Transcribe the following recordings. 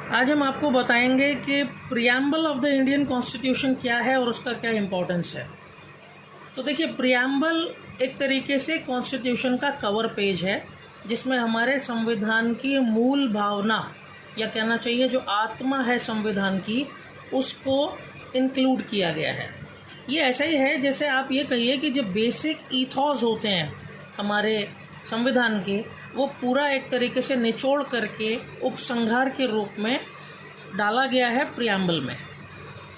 आज हम आपको बताएंगे कि preamble of the Indian constitution क्या है और उसका क्या इम्पोर्टेंस है। तो देखिए, प्रियम्बल एक तरीके से कॉन्स्टिट्यूशन का कवर पेज है जिसमें हमारे संविधान की मूल भावना या कहना चाहिए जो आत्मा है संविधान की, उसको इंक्लूड किया गया है। ये ऐसा ही है जैसे आप ये कहिए कि जो बेसिक ईथॉस होते हैं हमारे संविधान के, वो पूरा एक तरीके से निचोड़ करके उपसंहार के रूप में डाला गया है प्रियम्बल में।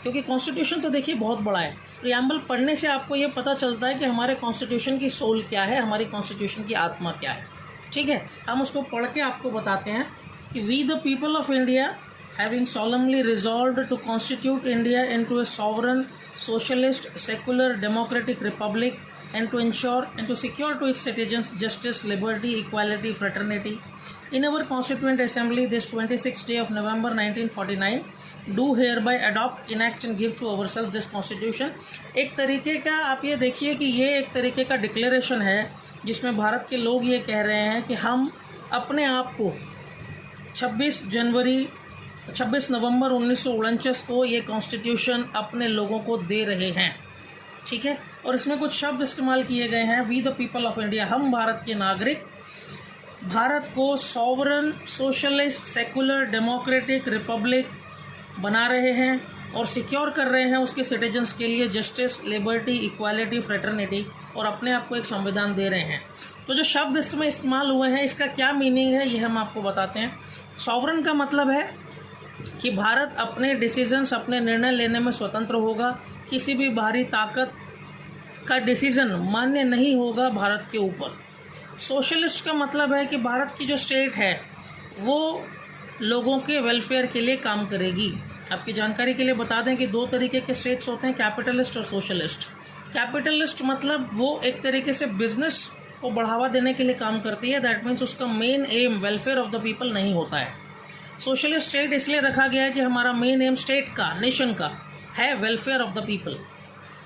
क्योंकि कॉन्स्टिट्यूशन तो देखिए बहुत बड़ा है, प्रियम्बल पढ़ने से आपको ये पता चलता है कि हमारे कॉन्स्टिट्यूशन की सोल क्या है, हमारी कॉन्स्टिट्यूशन की आत्मा क्या है। ठीक है, हम उसको पढ़ के आपको बताते हैं कि we the people of India having solemnly resolved to constitute India into a sovereign, socialist, secular, democratic republic and to ensure and to secure to its citizens justice, liberty, equality, fraternity. In our Constituent Assembly this 26th day of November 1949, do hereby adopt, enact and give to ourselves this Constitution. एक तरीके का आप ये देखिए कि ये एक तरीके का डिक्लेरेशन है जिसमें भारत के लोग ये कह रहे हैं कि हम अपने आप को 26 नवंबर 1949 को ये कॉन्स्टिट्यूशन अपने लोगों को दे रहे हैं। ठीक है, और इसमें कुछ शब्द इस्तेमाल किए गए हैं। We the people of India, हम भारत के नागरिक भारत को sovereign, socialist, secular, democratic republic बना रहे हैं और सिक्योर कर रहे हैं उसके सिटीजन्स के लिए जस्टिस, लिबर्टी, इक्वालिटी, फ्रेटर्निटी, और अपने आप को एक संविधान दे रहे हैं। तो जो शब्द इसमें इस्तेमाल हुए हैं इसका क्या मीनिंग है ये हम आपको बताते हैं। सॉवरन का मतलब है कि भारत अपने डिसीजंस, अपने निर्णय लेने में स्वतंत्र होगा, किसी भी बाहरी ताकत का डिसीजन मान्य नहीं होगा भारत के ऊपर। सोशलिस्ट का मतलब है कि भारत की जो स्टेट है वो लोगों के वेलफेयर के लिए काम करेगी। आपकी जानकारी के लिए बता दें कि दो तरीके के स्टेट्स होते हैं, कैपिटलिस्ट और सोशलिस्ट। कैपिटलिस्ट मतलब वो एक तरीके से बिजनेस को बढ़ावा देने के लिए काम करती है, दैट मीन्स उसका main M welfare of the people नहीं होता है। सोशलिस्ट स्टेट इसलिए रखा गया है कि हमारा मेन एम स्टेट का, नेशन का है welfare of the people.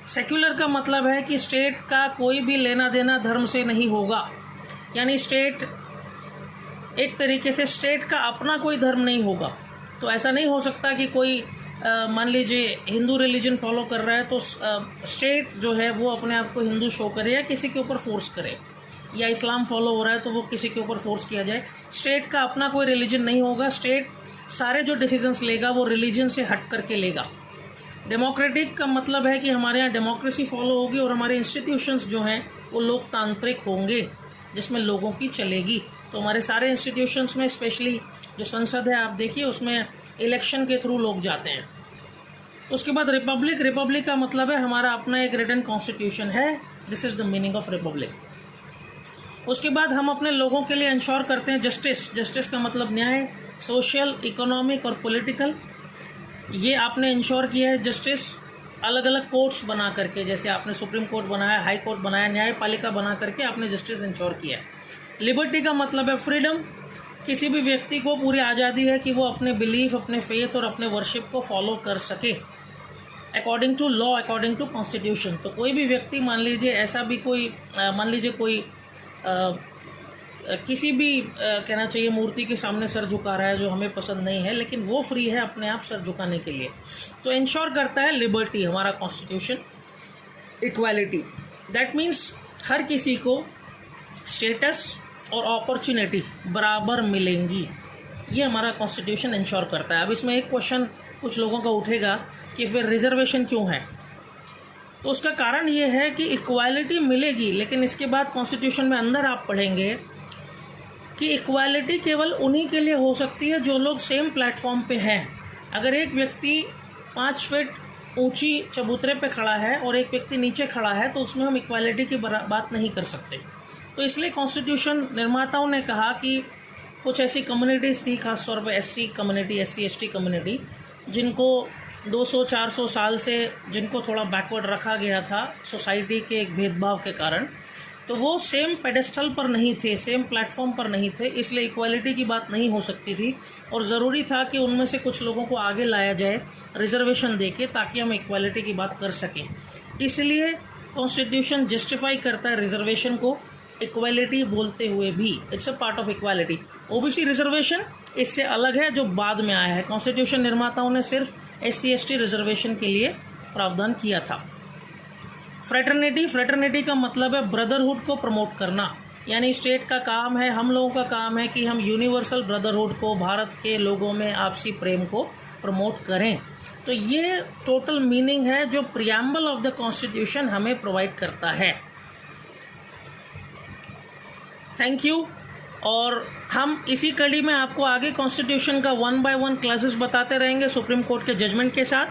Secular का मतलब है कि स्टेट का कोई भी लेना देना धर्म से नहीं होगा, यानी स्टेट एक तरीके से स्टेट का अपना कोई धर्म नहीं होगा। तो ऐसा नहीं हो सकता कि कोई मान लीजिए हिंदू रिलीजन फॉलो कर रहा है तो स्टेट जो है वो अपने आप को हिंदू शो करे या किसी के ऊपर फोर्स करे, या इस्लाम फॉलो हो रहा है तो वो किसी के ऊपर फोर्स किया जाए। स्टेट का अपना कोई रिलीजन नहीं होगा, स्टेट सारे जो डिसीजंस लेगा वो रिलीजन से हट करके लेगा। डेमोक्रेटिक का मतलब है कि हमारे यहाँ डेमोक्रेसी फॉलो होगी और हमारे इंस्टीट्यूशंस जो हैं वो लोकतांत्रिक होंगे जिसमें लोगों की चलेगी। तो हमारे सारे इंस्टीट्यूशंस में स्पेशली जो संसद है आप देखिए उसमें इलेक्शन के थ्रू लोग जाते हैं। उसके बाद रिपब्लिक, रिपब्लिक का मतलब है हमारा अपना एक रिटन कॉन्स्टिट्यूशन है, this is the meaning of Republic. उसके बाद हम अपने लोगों के लिए इंश्योर करते हैं जस्टिस, जस्टिस का मतलब न्याय, सोशल, इकोनॉमिक और पॉलिटिकल, ये आपने इंश्योर किया है जस्टिस अलग अलग कोर्ट्स बना करके, जैसे आपने सुप्रीम कोर्ट बनाया, हाई कोर्ट बनाया, न्यायपालिका बना करके आपने जस्टिस इंश्योर किया है। लिबर्टी का मतलब है फ्रीडम, किसी भी व्यक्ति को पूरी आज़ादी है कि वो अपने बिलीफ, अपने फेथ और अपने वर्शिप को फॉलो कर सके according to law, according to constitution. तो कोई भी व्यक्ति मान लीजिए ऐसा भी कोई कोई किसी भी कहना चाहिए मूर्ति के सामने सर झुका रहा है जो हमें पसंद नहीं है, लेकिन वो फ्री है अपने आप सर झुकाने के लिए। तो इंश्योर करता है लिबर्टी हमारा कॉन्स्टिट्यूशन। इक्वालिटी, दैट मीन्स हर किसी को स्टेटस और अपॉर्चुनिटी बराबर मिलेंगी, ये हमारा कॉन्स्टिट्यूशन इंश्योर करता है। अब इसमें एक क्वेश्चन कुछ लोगों का उठेगा कि फिर रिजर्वेशन क्यों है। तो उसका कारण ये है कि इक्वालिटी मिलेगी, लेकिन इसके बाद कॉन्स्टिट्यूशन में अंदर आप पढ़ेंगे कि इक्वालिटी केवल उन्हीं के लिए हो सकती है जो लोग सेम प्लेटफॉर्म पे हैं। अगर एक व्यक्ति 5 फीट ऊंची चबूतरे पे खड़ा है और एक व्यक्ति नीचे खड़ा है तो उसमें हम इक्वालिटी की बात नहीं कर सकते। तो इसलिए कॉन्स्टिट्यूशन निर्माताओं ने कहा कि कुछ ऐसी कम्युनिटीज़ थी, खासतौर पर SC community, SC ST community, जिनको 200-400 साल से जिनको थोड़ा बैकवर्ड रखा गया था सोसाइटी के एक भेदभाव के कारण, तो वो सेम पेडेस्टल पर नहीं थे, सेम प्लेटफॉर्म पर नहीं थे, इसलिए इक्वालिटी की बात नहीं हो सकती थी और ज़रूरी था कि उनमें से कुछ लोगों को आगे लाया जाए रिजर्वेशन देके, ताकि हम इक्वालिटी की बात कर सकें। इसलिए कॉन्स्टिट्यूशन जस्टिफाई करता है रिजर्वेशन को इक्वालिटी बोलते हुए भी, it's a part of equality. OBC reservation इससे अलग है, जो बाद में आया है। कॉन्स्टिट्यूशन निर्माताओं ने सिर्फ SC/ST रिजर्वेशन के लिए प्रावधान किया था। फ्रेटर्निटी का मतलब है ब्रदरहुड को प्रमोट करना, यानी स्टेट का काम है, हम लोगों का काम है कि हम यूनिवर्सल ब्रदरहुड को, भारत के लोगों में आपसी प्रेम को प्रमोट करें। तो ये टोटल मीनिंग है जो प्रियम्बल ऑफ द कॉन्स्टिट्यूशन हमें प्रोवाइड करता है। Thank you. और हम इसी कड़ी में आपको आगे कॉन्स्टिट्यूशन का 1 by 1 क्लासेस बताते रहेंगे सुप्रीम कोर्ट के जजमेंट के साथ।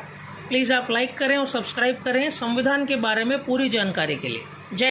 प्लीज़ आप लाइक करें और सब्सक्राइब करें संविधान के बारे में पूरी जानकारी के लिए।